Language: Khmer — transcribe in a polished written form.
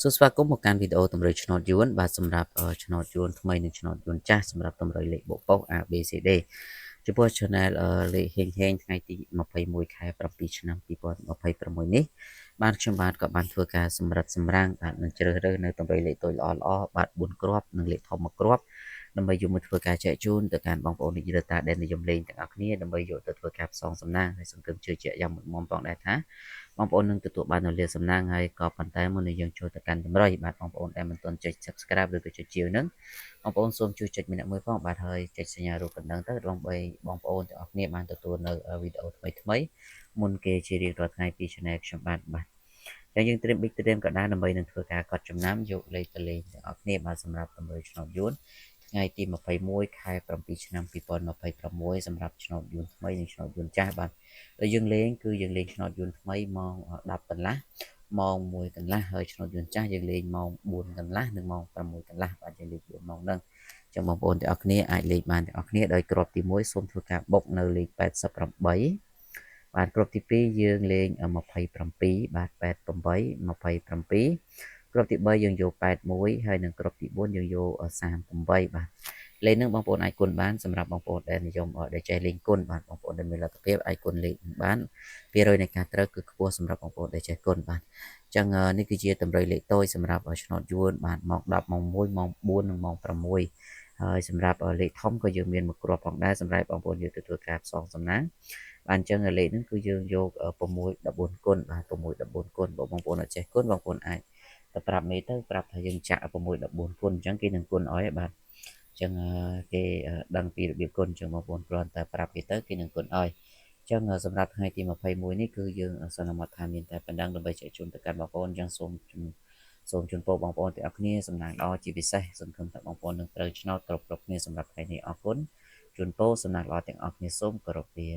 សួស្វាគមន៍មកកាន់វីដេអូតម្រុយឆ្នោតយួនបាទសម្រាប់ឆ្នោតយួនថ្មីនិងឆ្នោតយួនចាស់សម្រាប់តម្រុយលេខបកប៉ុស ABCD ចំពោះ Channel លេខហេងថ្ងៃទី21ខែ7ឆ្នាំ2026នេះបាទខ្ញុំបាទក៏បានធ្វើការសម្រិតសម្រាំងបាទនឹងជ្រើសរើសនៅតម្រុយលេខតូចល្អៗបាទ4គ្រាប់និងលេខធំ1គ្រាប់ដើម្បីយកមកធ្វើការចែកជូនទៅកាន់បងប្អូននិយាយតាដែលនិយមលេងទាំងអស់គ្នាដើម្បីយកទៅធ្វើការផ្សងសំណាងហើយសង្ឃឹមជឿជាក់យ៉ាងមុតមមផងដែរថាបងប្អូននឹងទទួលបាននូវលាភសំណាងហើយក៏ប៉ុន្តែមុននឹងយើងចូលទៅកាន់តម្រុយបាទបងប្អូនដែលមិនទាន់ចុច Subscribe ឬក៏ចុចជាវនឹងបងប្អូនសូមជួយចុចម្នាក់មួយផងបាទហើយចុចសញ្ញារូបកណ្ដឹងទៅដើម្បីបងប្អូនទាំងអស់គ្នាបានទទួលនៅវីដេអូថ្មីមុនគេជារៀងរាល់ថ្ងៃពី Channel ខ្ញុំបាទចឹងយើងត្រៀមប៊ិចត្រៀមកណ្ដាលដើម្បីនឹងធ្វើការកត់ចំណាំយកលេខទៅលេងទាំងអស់គ្នាបាទសម្រាប់តម្រុយឆ្នោតយួនថ្ងៃទី21ខែ7ឆ្នាំ2026សម្រាប់ឆ្នោតយួនថ្មីនិងឆ្នោតយួនចាស់បាទដែលយើងលេងគឺយើងលេងឆ្នោតយួនថ្មីម៉ោង10កន្លះម៉ោង1កន្លះហើយឆ្នោតយួនចាស់យើងលេងម៉ោង4កន្លះនិងម៉ោង6កន្លះបាទយើងលេង4ម៉ោងហ្នឹងចឹងបងប្អូនទាំងអស់គ្នាអាចលេងបានទាំងអស់គ្នាដោយគ្រាប់ទី1សូមធ្វើការបុកនៅលេខ88បាទគ្រាប់ទី2យើងលេង27បាទ88 27គ្រាប់ទី3យើងយក81ហើយនិងគ្រាប់ទី4យើងយក38បាទលេខនឹងបងប្អូនអាចគុណបានសម្រាប់បងប្អូនដែលនិយមដែលចេះលេងគុណបាទបងប្អូនដែលមានលទ្ធភាពអាចគុណលេខបាន%នៃការត្រូវគឺខ្ពស់សម្រាប់បងប្អូនដែលចេះគុណបាទអញ្ចឹងនេះគឺជាតម្រុយលេខតូចសម្រាប់ឆ្នោតយួនបាទម៉ោង10ម៉ោង1ម៉ោង4និងម៉ោង6ហើយសម្រាប់លេខធំក៏យើងមានមួយគ្រាប់ផងដែរសម្រាប់បងប្អូនយកទៅធ្វើការផ្សងសំណាងបាទអញ្ចឹងលេខហ្នឹងគឺយើងយក6 14គុណបាទ6 14គុណបងប្អូនអត់ចេះគុណបងប្អូនអាចទៅប្រាប់មេទៅប្រាប់ថាយើងចាក់6 14គុណអញ្ចឹងគេនឹងគុណឲ្យបាទអញ្ចឹងគេដឹងពីរបៀបគុណអញ្ចឹងបងប្អូនគ្រាន់តែប្រាប់គេទៅគេនឹងគុណឲ្យអញ្ចឹងសម្រាប់ថ្ងៃទី21នេះគឺយើងសន្មតថាមានតែប៉ុណ្ណឹងដើម្បីចែកជូនទៅកាន់បងប្អូនអញ្ចឹងសូមជូនពរបងប្អូនទាំងអស់គ្នាសំណាងល្អជាពិសេសសង្ឃឹមថាបងប្អូននឹងត្រូវឆ្នោតគ្រប់គ្នាសម្រាប់ថ្ងៃនេះអរគុណជូនពរសំណាងល្អទាំងអស់គ្នាសូមគោរពលា